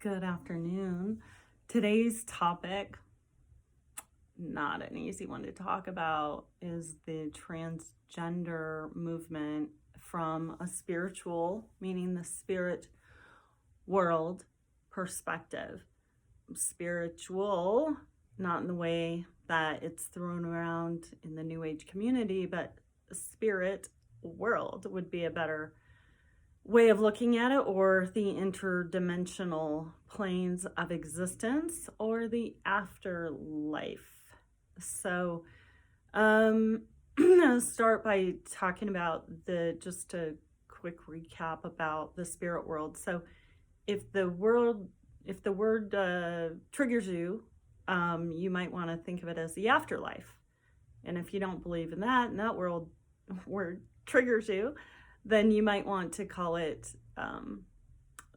Good afternoon. Today's topic, not an easy one to talk about, is the transgender movement from a spiritual, meaning the spirit world perspective. Spiritual, not in the way that it's thrown around in the New Age community, but spirit world would be a better way of looking at it, or the interdimensional planes of existence, or the afterlife. So I'll start by talking about just a quick recap about the spirit world. So if the word triggers you, you might want to think of it as the afterlife. And if you don't believe in that, and that word triggers you, then you might want to call it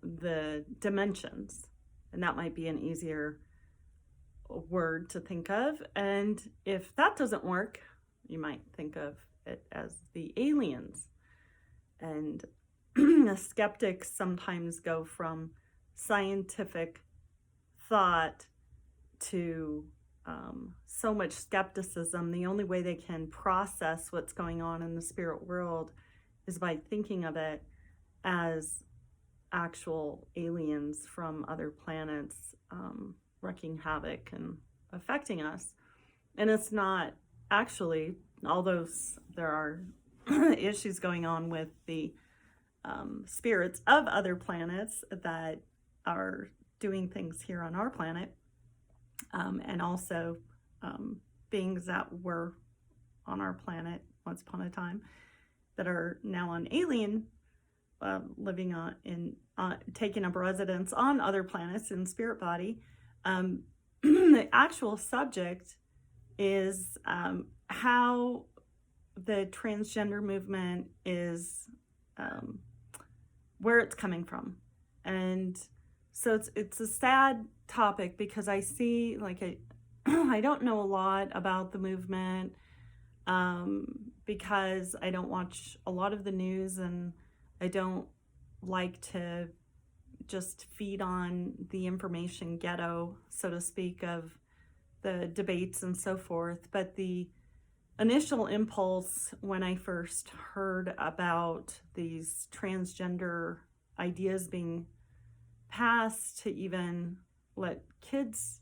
the dimensions. And that might be an easier word to think of. And if that doesn't work, you might think of it as the aliens. And skeptics sometimes go from scientific thought to so much skepticism. The only way they can process what's going on in the spirit world is by thinking of it as actual aliens from other planets wreaking havoc and affecting us. And it's not actually, although there are issues going on with the spirits of other planets that are doing things here on our planet, and also beings that were on our planet once upon a time that are now on alien, living on taking up residence on other planets in spirit body. The actual subject is how the transgender movement is, where it's coming from. And so it's a sad topic because I see, I don't know a lot about the movement, because I don't watch a lot of the news, and I don't like to just feed on the information ghetto, so to speak, of the debates and so forth. But the initial impulse when I first heard about these transgender ideas being passed to even let kids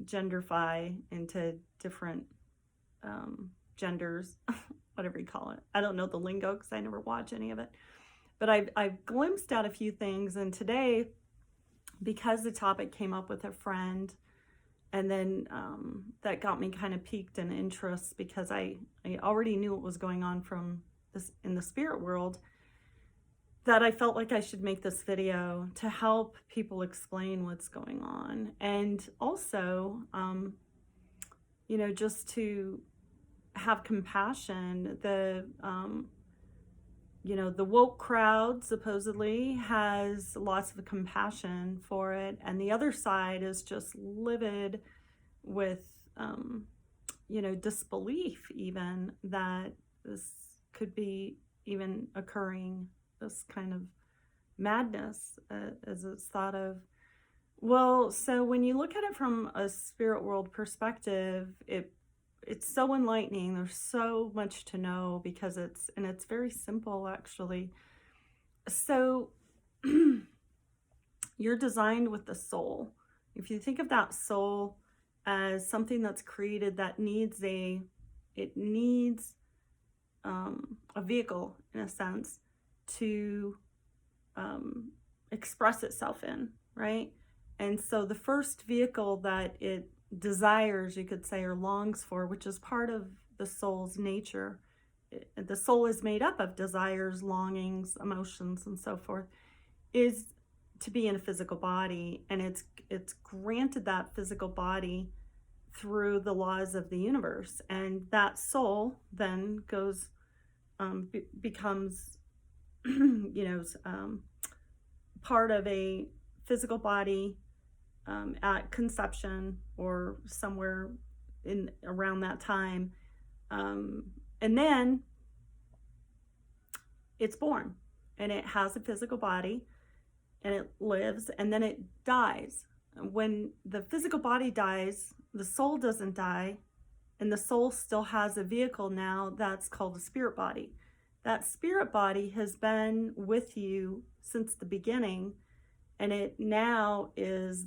genderfy into different genders, whatever you call it. I don't know the lingo because I never watch any of it. But I've glimpsed at a few things. And today, because the topic came up with a friend, and then that got me kind of piqued in interest because I already knew what was going on from this in the spirit world, that I felt like I should make this video to help people explain what's going on. And also, just to have compassion. The woke crowd supposedly has lots of compassion for it, and the other side is just livid with disbelief even that this could be even occurring, this kind of madness, as it's thought of. Well, so when you look at it from a spirit world perspective, it's so enlightening. There's so much to know because it's very simple, actually. So you're designed with the soul. If you think of that soul as something that's created that needs a vehicle, in a sense, to express itself in, right? And so the first vehicle that it desires, you could say, or longs for, which is part of the soul's nature. The soul is made up of desires, longings, emotions, and so forth, is to be in a physical body. And it's granted that physical body through the laws of the universe. And that soul then goes, becomes, part of a physical body at conception or somewhere in around that time, and then it's born and it has a physical body, and it lives, and then it dies. When the physical body dies, the soul doesn't die, and the soul still has a vehicle now that's called a spirit body. That spirit body has been with you since the beginning, and it now is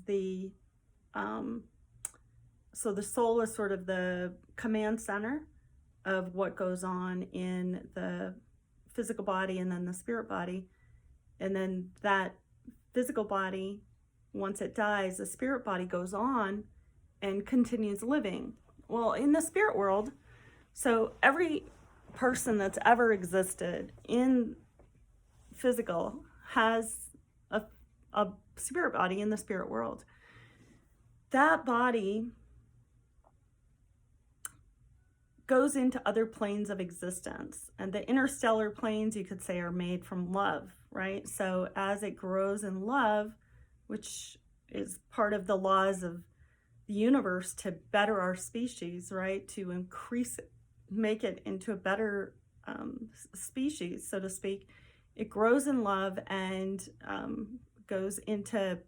so the soul is sort of the command center of what goes on in the physical body and then the spirit body. And then that physical body, once it dies, the spirit body goes on and continues living. Well, in the spirit world, so every person that's ever existed in physical has a spirit body in the spirit world. That body goes into other planes of existence, and the interstellar planes, you could say, are made from love, right? So as it grows in love, which is part of the laws of the universe to better our species, right, to increase it, make it into a better species, so to speak, it grows in love and goes into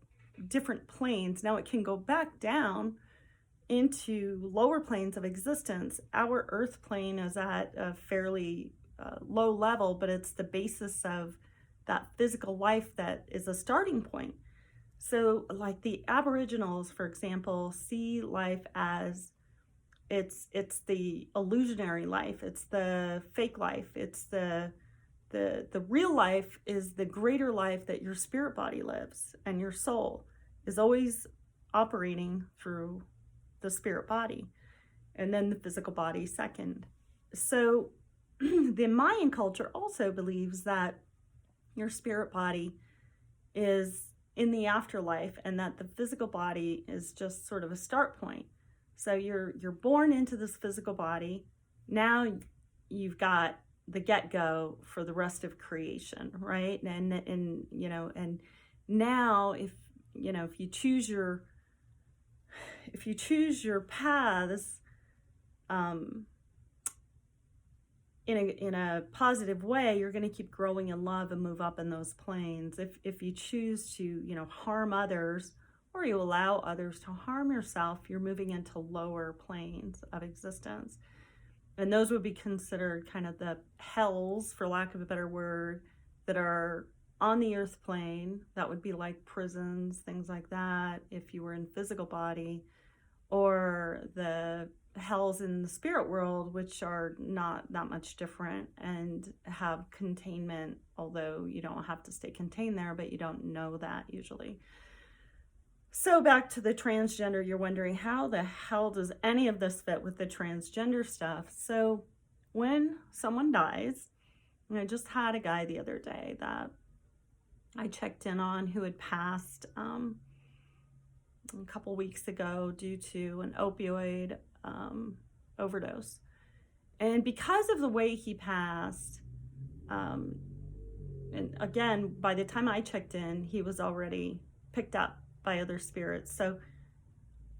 different planes. Now it can go back down into lower planes of existence. Our earth plane is at a fairly low level, but it's the basis of that physical life that is a starting point. So like the Aboriginals, for example, see life as it's the illusionary life, it's the fake life, it's the real life is the greater life that your spirit body lives, and your soul is always operating through the spirit body, and then the physical body second. So the Mayan culture also believes that your spirit body is in the afterlife, and that the physical body is just sort of a start point. So you're born into this physical body. Now you've got the get-go for the rest of creation, right? And you know, and now if you choose your paths in a positive way, you're going to keep growing in love and move up in those planes. If you choose to harm others, or you allow others to harm yourself, you're moving into lower planes of existence. And those would be considered kind of the hells, for lack of a better word, that are on the earth plane. That would be like prisons, things like that, if you were in physical body. Or the hells in the spirit world, which are not that much different and have containment, although you don't have to stay contained there, but you don't know that usually. So back to the transgender, you're wondering, how the hell does any of this fit with the transgender stuff? So when someone dies, and I just had a guy the other day that I checked in on who had passed a couple weeks ago due to an opioid overdose. And because of the way he passed, and again, by the time I checked in, he was already picked up by other spirits. So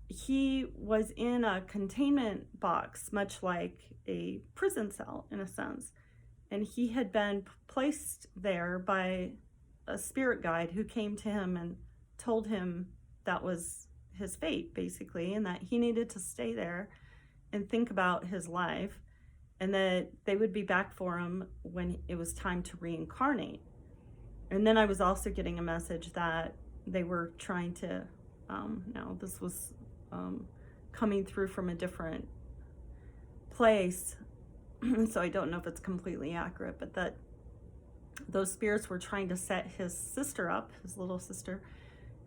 he was in a containment box, much like a prison cell in a sense. And he had been placed there by a spirit guide who came to him and told him that was his fate, basically, and that he needed to stay there and think about his life, and that they would be back for him when it was time to reincarnate. And then I was also getting a message that they were trying to, now this was coming through from a different place, so I don't know if it's completely accurate, but that those spirits were trying to set his sister up, his little sister,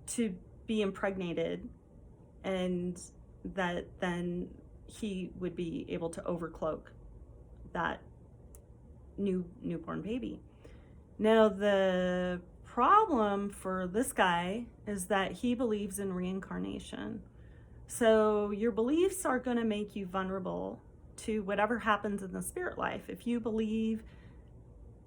to be impregnated, and that then he would be able to overcloak that newborn baby. Now the problem for this guy is that he believes in reincarnation. So your beliefs are going to make you vulnerable to whatever happens in the spirit life. If you believe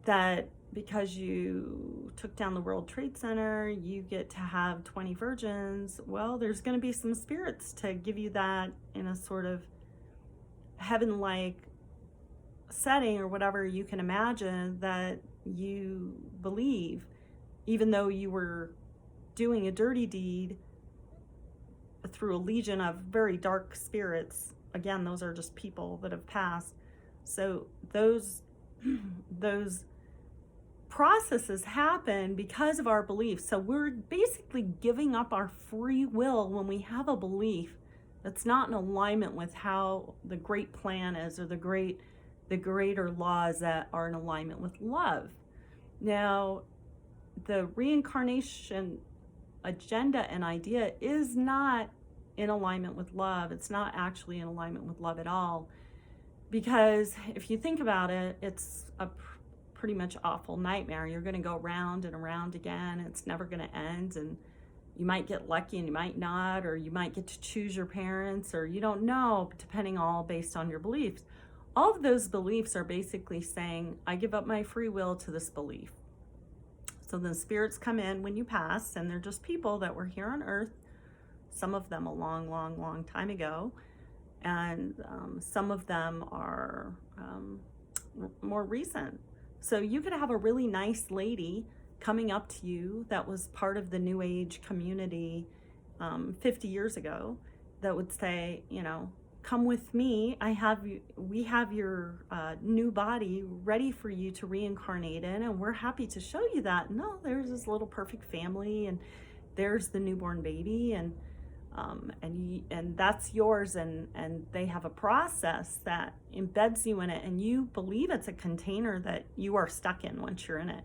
that because you took down the World Trade Center, you get to have 20 virgins, well, there's going to be some spirits to give you that in a sort of heaven-like setting, or whatever you can imagine that you believe, even though you were doing a dirty deed through a legion of very dark spirits. Again, those are just people that have passed. So those processes happen because of our beliefs. So we're basically giving up our free will when we have a belief that's not in alignment with how the great plan is, or the greater laws that are in alignment with love. Now, the reincarnation agenda and idea is not in alignment with love. It's not actually in alignment with love at all. Because if you think about it, it's a pretty much awful nightmare. You're going to go round and around again. It's never going to end. And you might get lucky and you might not, or you might get to choose your parents, or you don't know, depending all based on your beliefs. All of those beliefs are basically saying, I give up my free will to this belief. So then spirits come in when you pass, and they're just people that were here on earth, some of them a long, long, long time ago, and some of them are more recent. So you could have a really nice lady coming up to you that was part of the New Age community 50 years ago that would say, you know, come with me. We have your new body ready for you to reincarnate in, and we're happy to show you that. No, there's this little perfect family, and there's the newborn baby, and that's yours, and they have a process that embeds you in it, and you believe it's a container that you are stuck in once you're in it,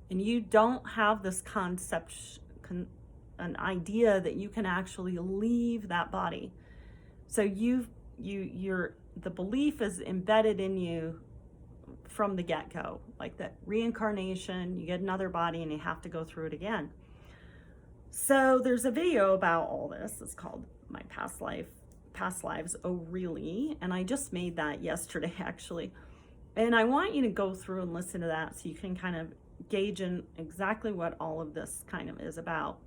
and you don't have this an idea that you can actually leave that body. So the belief is embedded in you from the get-go, like that reincarnation, you get another body and you have to go through it again. So there's a video about all this. It's called My Past Lives, Oh Really? And I just made that yesterday, actually. And I want you to go through and listen to that so you can kind of gauge in exactly what all of this kind of is about.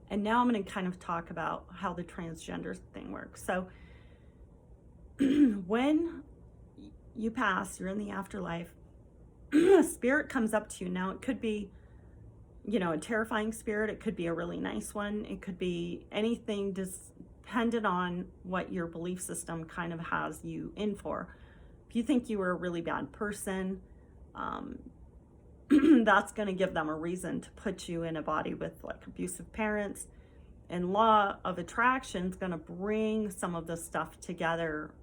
And now I'm going to kind of talk about how the transgender thing works. So when you pass, you're in the afterlife, a spirit comes up to you. Now it could be, you know, a terrifying spirit. It could be a really nice one. It could be anything, dependent on what your belief system kind of has you in for. If you think you were a really bad person, that's going to give them a reason to put you in a body with like abusive parents. And law of attraction is going to bring some of this stuff together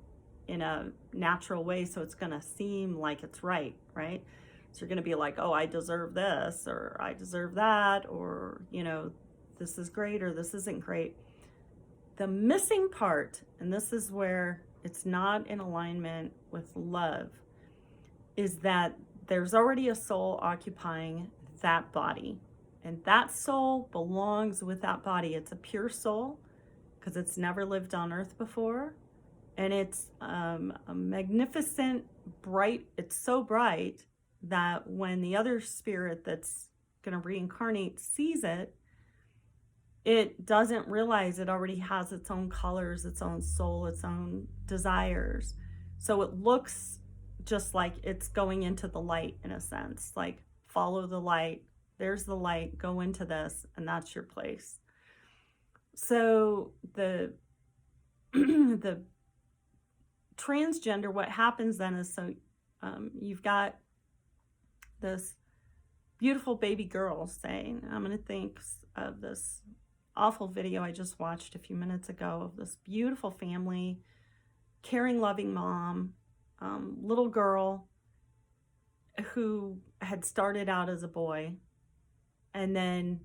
in a natural way, so it's going to seem like it's right? So you're going to be like, oh, I deserve this, or I deserve that, or, you know, this is great, or this isn't great. The missing part, and this is where it's not in alignment with love, is that there's already a soul occupying that body. And that soul belongs with that body. It's a pure soul because it's never lived on earth before. And it's a magnificent, bright, it's so bright that when the other spirit that's going to reincarnate sees it, it doesn't realize it already has its own colors, its own soul, its own desires. So it looks just like it's going into the light, in a sense, like follow the light. There's the light, go into this, and that's your place. So the the transgender, what happens then is, so you've got this beautiful baby girl saying, I'm going to think of this awful video I just watched a few minutes ago of this beautiful family, caring, loving mom, little girl who had started out as a boy and then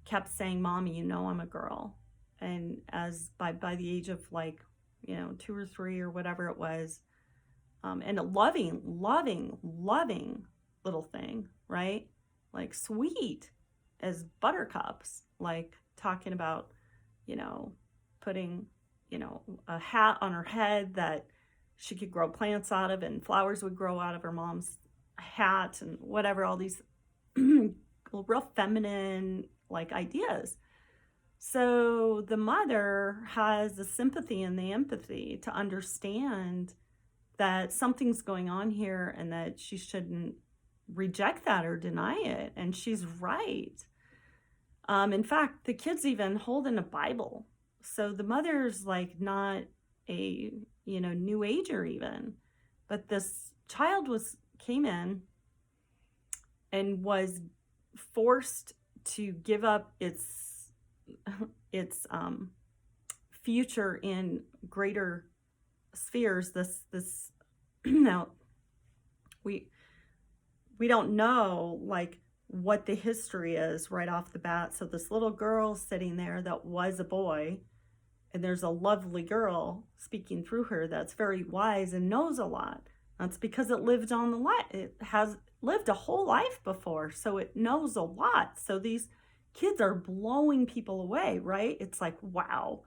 kept saying, Mommy, you know I'm a girl. And as by the age of, like, you know, 2 or 3 or whatever it was, and a loving little thing, right? Like sweet as buttercups, like talking about, you know, putting, you know, a hat on her head that she could grow plants out of, and flowers would grow out of her mom's hat, and whatever, all these real feminine like ideas. So the mother has the sympathy and the empathy to understand that something's going on here and that she shouldn't reject that or deny it. And she's right. In fact, the kid's even holding a Bible. So the mother's like not a, new ager even. But this child came in and was forced to give up its future in greater spheres. This now we don't know like what the history is right off the bat. So this little girl sitting there that was a boy, and there's a lovely girl speaking through her that's very wise and knows a lot. That's because it lived on the life. It has lived a whole life before, so it knows a lot. So these kids are blowing people away, right? It's like, wow,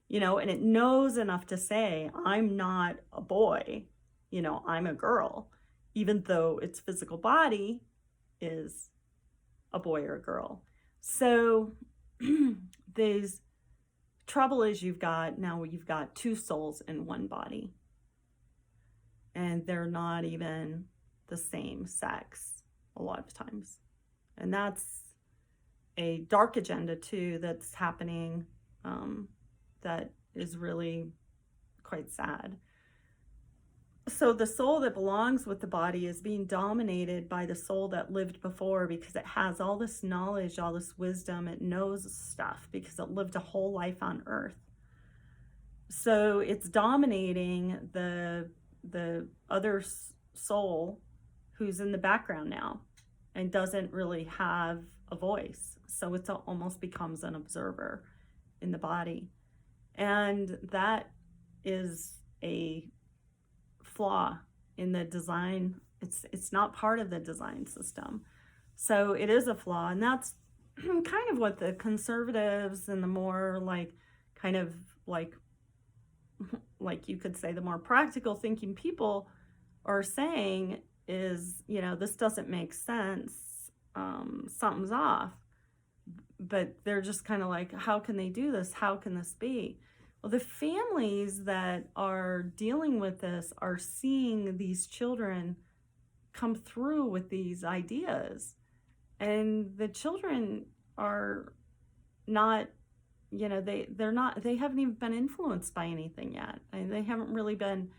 and it knows enough to say, I'm not a boy, I'm a girl, even though its physical body is a boy or a girl. So these trouble is you've got two souls in one body, and they're not even the same sex a lot of times. And that's a dark agenda too that's happening, that is really quite sad. So the soul that belongs with the body is being dominated by the soul that lived before, because it has all this knowledge, all this wisdom. It knows stuff because it lived a whole life on earth. So it's dominating the other soul who's in the background now and doesn't really have a voice. So it almost becomes an observer in the body. And that is a flaw in the design. It's not part of the design system. So it is a flaw, and that's kind of what the conservatives and the more like you could say the more practical thinking people are saying is, this doesn't make sense. Something's off. But they're just kind of like, how can they do this? How can this be? Well, the families that are dealing with this are seeing these children come through with these ideas. And the children are not, they haven't even been influenced by anything yet. And they haven't really been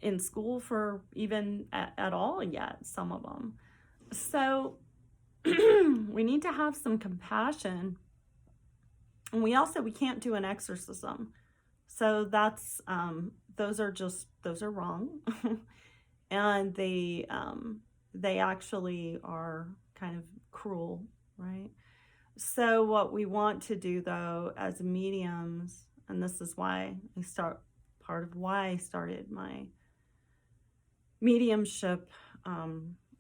in school for even at all yet, some of them. So we need to have some compassion. And we can't do an exorcism. So that's, those are wrong. And they actually are kind of cruel, right? So what we want to do though, as mediums, and this is part of why I started my mediumship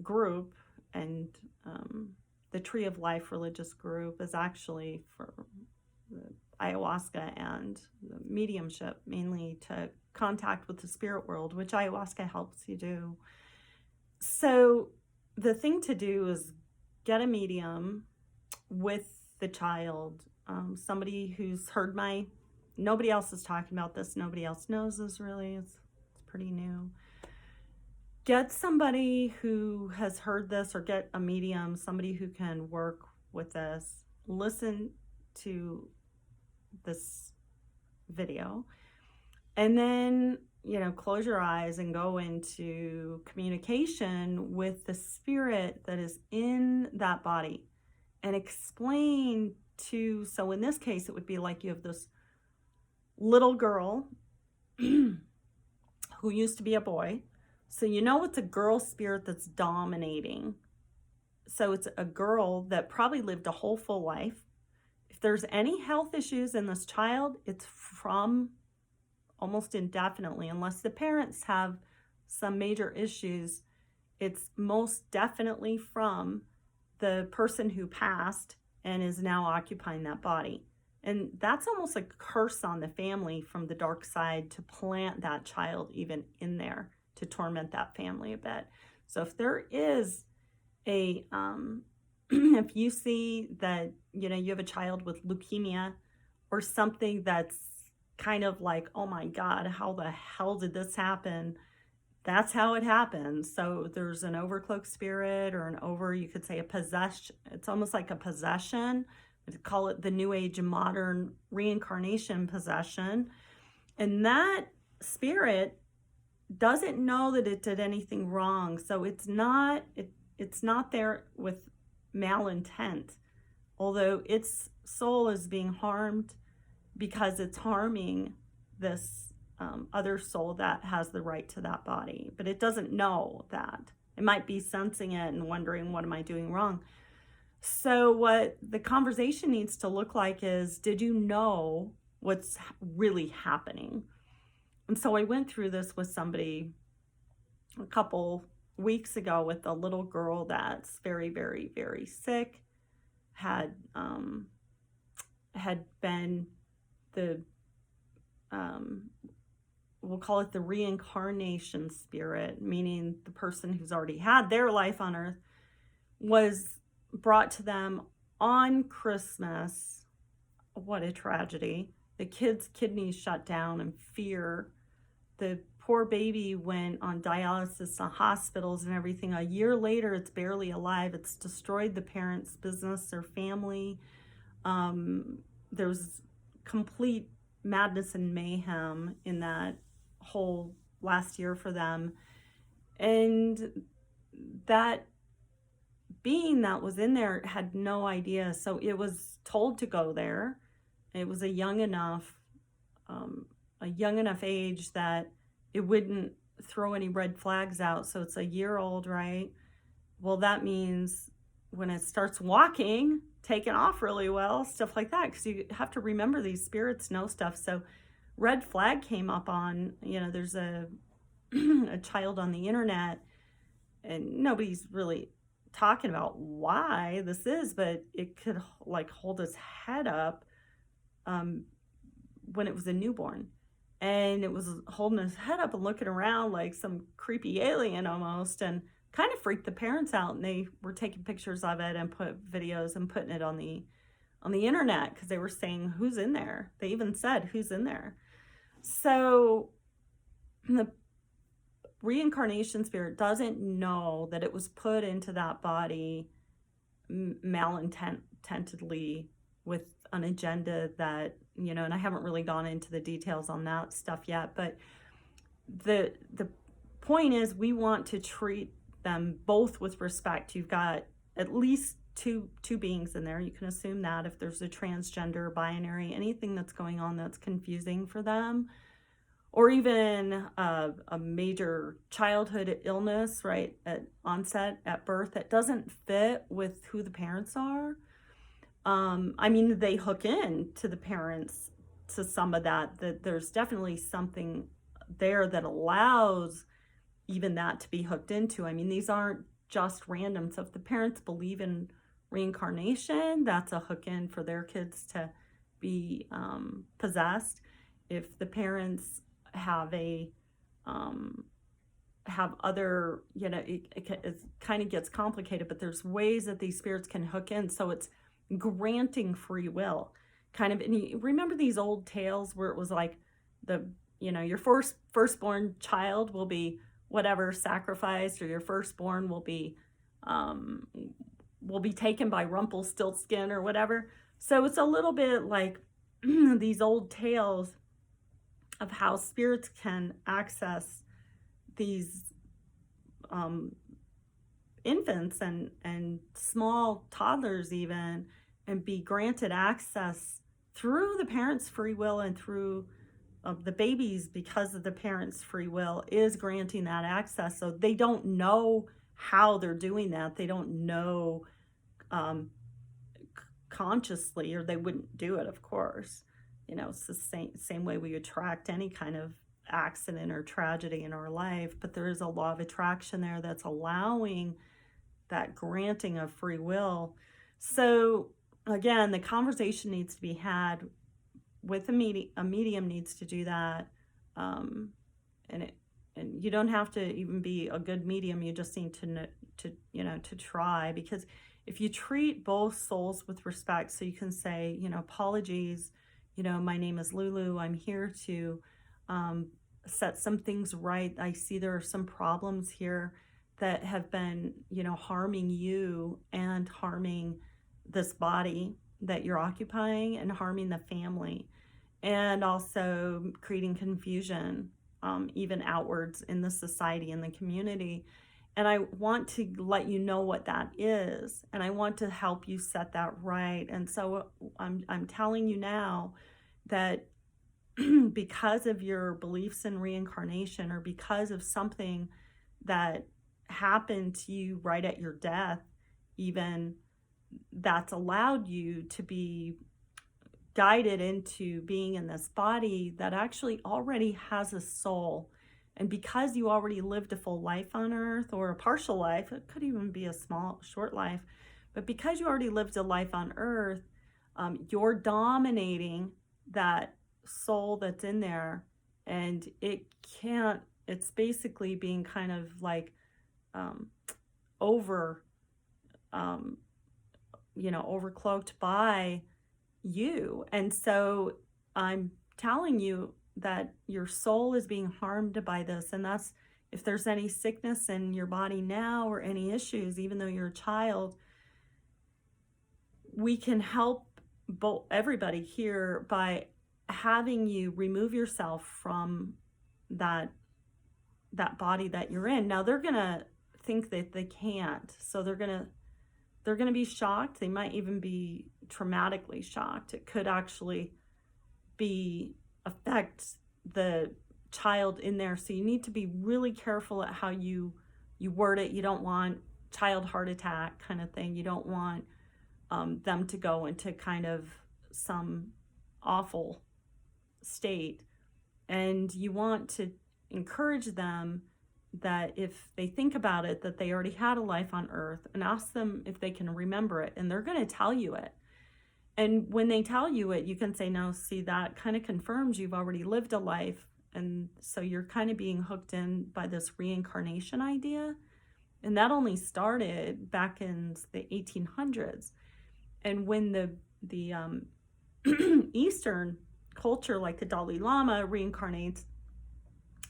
group, and the Tree of Life religious group is actually for the ayahuasca and the mediumship, mainly to contact with the spirit world, which ayahuasca helps you do. So the thing to do is get a medium with the child, somebody who's heard nobody else is talking about this, nobody else knows this really, it's pretty new. Get somebody who has heard this, or get a medium, somebody who can work with this, listen to this video, and then, close your eyes and go into communication with the spirit that is in that body and explain so in this case, it would be like you have this little girl who used to be a boy. So it's a girl spirit that's dominating. So it's a girl that probably lived a whole full life. If there's any health issues in this child, it's from almost indefinitely, unless the parents have some major issues, it's most definitely from the person who passed and is now occupying that body. And that's almost like a curse on the family from the dark side to plant that child even in there to torment that family a bit. So if there is if you see that, you have a child with leukemia or something that's kind of like, oh my God, how the hell did this happen? That's how it happens. So there's an overcloaked spirit, or you could say a possession. It's almost like a possession, call it the New Age and modern reincarnation possession. And that spirit doesn't know that it did anything wrong. So it's not there with malintent, although its soul is being harmed because it's harming this other soul that has the right to that body. But it doesn't know that. It might be sensing it and wondering, what am I doing wrong? So what the conversation needs to look like is, did you know what's really happening? And so I went through this with somebody a couple weeks ago with a little girl that's very, very, very sick, had been the, we'll call it the reincarnation spirit, meaning the person who's already had their life on earth was brought to them on Christmas. What a tragedy. The kid's kidneys shut down in fear. The poor baby went on dialysis to hospitals and everything. A year later, it's barely alive. It's destroyed the parents' business, their family. There's complete madness and mayhem in that whole last year for them. And that being that was in there had no idea. So it was told to go there. It was a young enough age that it wouldn't throw any red flags out. So it's a year old, right? Well, that means when it starts walking, taking off really well, stuff like that, because you have to remember these spirits know stuff. So red flag came up on, there's a a child on the internet, and nobody's really talking about why this is, but it could like hold his head up when it was a newborn, and it was holding his head up and looking around like some creepy alien almost, and kind of freaked the parents out. And they were taking pictures of it and put videos and putting it on the internet, because they were saying, who's in there? They even said, who's in there? So the reincarnation spirit doesn't know that it was put into that body malintentedly with an agenda that, and I haven't really gone into the details on that stuff yet, but the point is, we want to treat them both with respect. You've got at least two beings in there. You can assume that if there's a transgender, binary, anything that's going on that's confusing for them, or even a major childhood illness, right, at onset, at birth, that doesn't fit with who the parents are. They hook in to the parents to some of that there's definitely something there that allows even that to be hooked into. These aren't just random. So if the parents believe in reincarnation, that's a hook in for their kids to be possessed. If the parents have other, it kind of gets complicated, but there's ways that these spirits can hook in. So it's granting free will, kind of. And you remember these old tales where it was like your firstborn child will be whatever sacrificed, or your firstborn will be taken by Rumpelstiltskin or whatever. So it's a little bit like these old tales of how spirits can access these infants and small toddlers even, and be granted access through the parents' free will, and through the babies, because of the parents' free will, is granting that access. So they don't know how they're doing that. They don't know consciously, or they wouldn't do it, of course. It's the same way we attract any kind of accident or tragedy in our life, but there is a law of attraction there that's allowing that granting of free will. So again, the conversation needs to be had with a medium needs to do that, and you don't have to even be a good medium. You just need to try, because if you treat both souls with respect, so you can say, apologies, my name is Lulu. I'm here to set some things right. I see there are some problems here that have been, harming you and harming this body. that you're occupying and harming the family, and also creating confusion, even outwards in the society and the community. And I want to let you know what that is, and I want to help you set that right. And so I'm telling you now that because of your beliefs in reincarnation, or because of something that happened to you right at your death, even, that's allowed you to be guided into being in this body that actually already has a soul. And because you already lived a full life on earth, or a partial life, it could even be a small, short life, but because you already lived a life on earth, you're dominating that soul that's in there. And it's basically being kind of like um, over, um, overcloaked by you. And so I'm telling you that your soul is being harmed by this. And that's, if there's any sickness in your body now, or any issues, even though you're a child, we can help everybody here by having you remove yourself from that body that you're in. Now they're gonna think that they can't, so they're gonna be shocked. They might even be traumatically shocked. It could actually affect the child in there. So you need to be really careful at how you word it. You don't want child heart attack kind of thing. You don't want them to go into kind of some awful state. And you want to encourage them that if they think about it, that they already had a life on earth, and ask them if they can remember it. And they're going to tell you it. And when they tell you it, you can say, no, see, that kind of confirms you've already lived a life. And so you're kind of being hooked in by this reincarnation idea. And that only started back in the 1800s. And when the Eastern culture, like the Dalai Lama, reincarnates,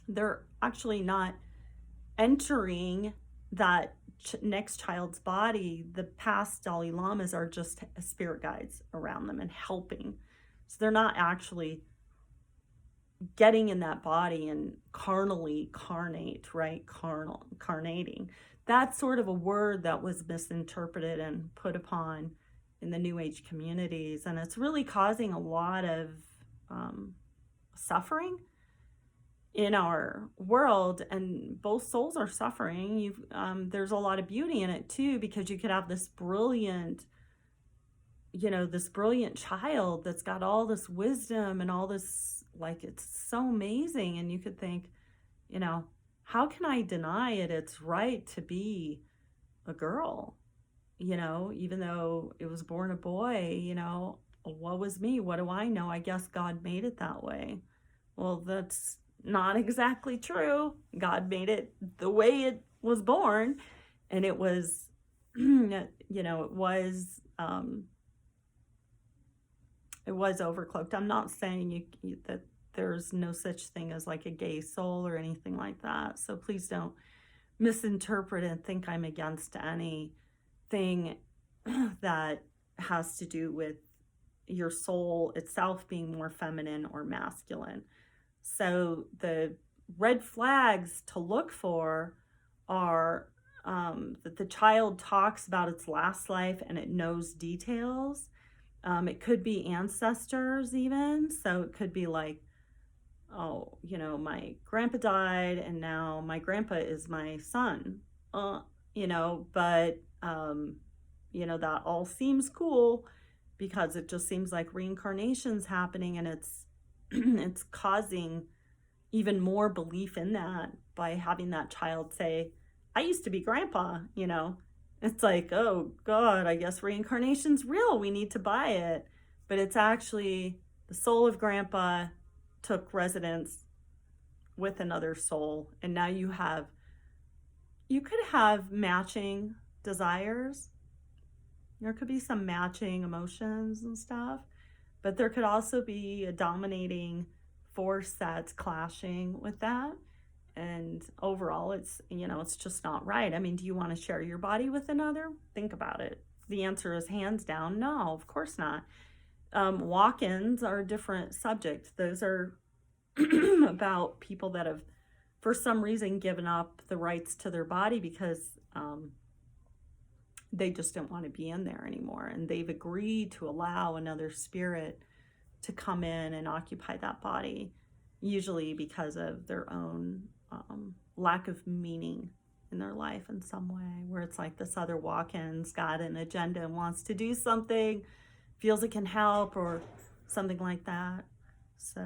they're actually not entering that next child's body. The past Dalai Lamas are just spirit guides around them and helping. So they're not actually getting in that body and carnally carnating. That's sort of a word that was misinterpreted and put upon in the New Age communities, and it's really causing a lot of suffering in our world. And both souls are suffering. There's a lot of beauty in it too, because you could have this brilliant child that's got all this wisdom and all this, like, it's so amazing. And you could think, how can I deny it? It's right to be a girl, even though it was born a boy. What was me? What do I know? I guess God made it that way. Well, that's not exactly true. God made it the way it was born, and it was, it was overcloaked. I'm not saying that there's no such thing as like a gay soul or anything like that. So please don't misinterpret and think I'm against anything that has to do with your soul itself being more feminine or masculine. So the red flags to look for are that the child talks about its last life and it knows details. It could be ancestors even. So it could be like, oh, my grandpa died and now my grandpa is my son. But that all seems cool, because it just seems like reincarnation's happening, and it's it's causing even more belief in that by having that child say, I used to be grandpa. It's like, oh God, I guess reincarnation's real, we need to buy it. But it's actually the soul of grandpa took residence with another soul, and now you could have matching desires. There could be some matching emotions and stuff, but there could also be a dominating force that's clashing with that. And overall, it's just not right. I mean, do you want to share your body with another? Think about it. the answer is hands down, no, of course not. Walk-ins are a different subject. Those are about people that have, for some reason, given up the rights to their body because they just don't want to be in there anymore. And they've agreed to allow another spirit to come in and occupy that body, usually because of their own lack of meaning in their life in some way, where it's like this other walk-in's got an agenda and wants to do something, feels it can help or something like that. So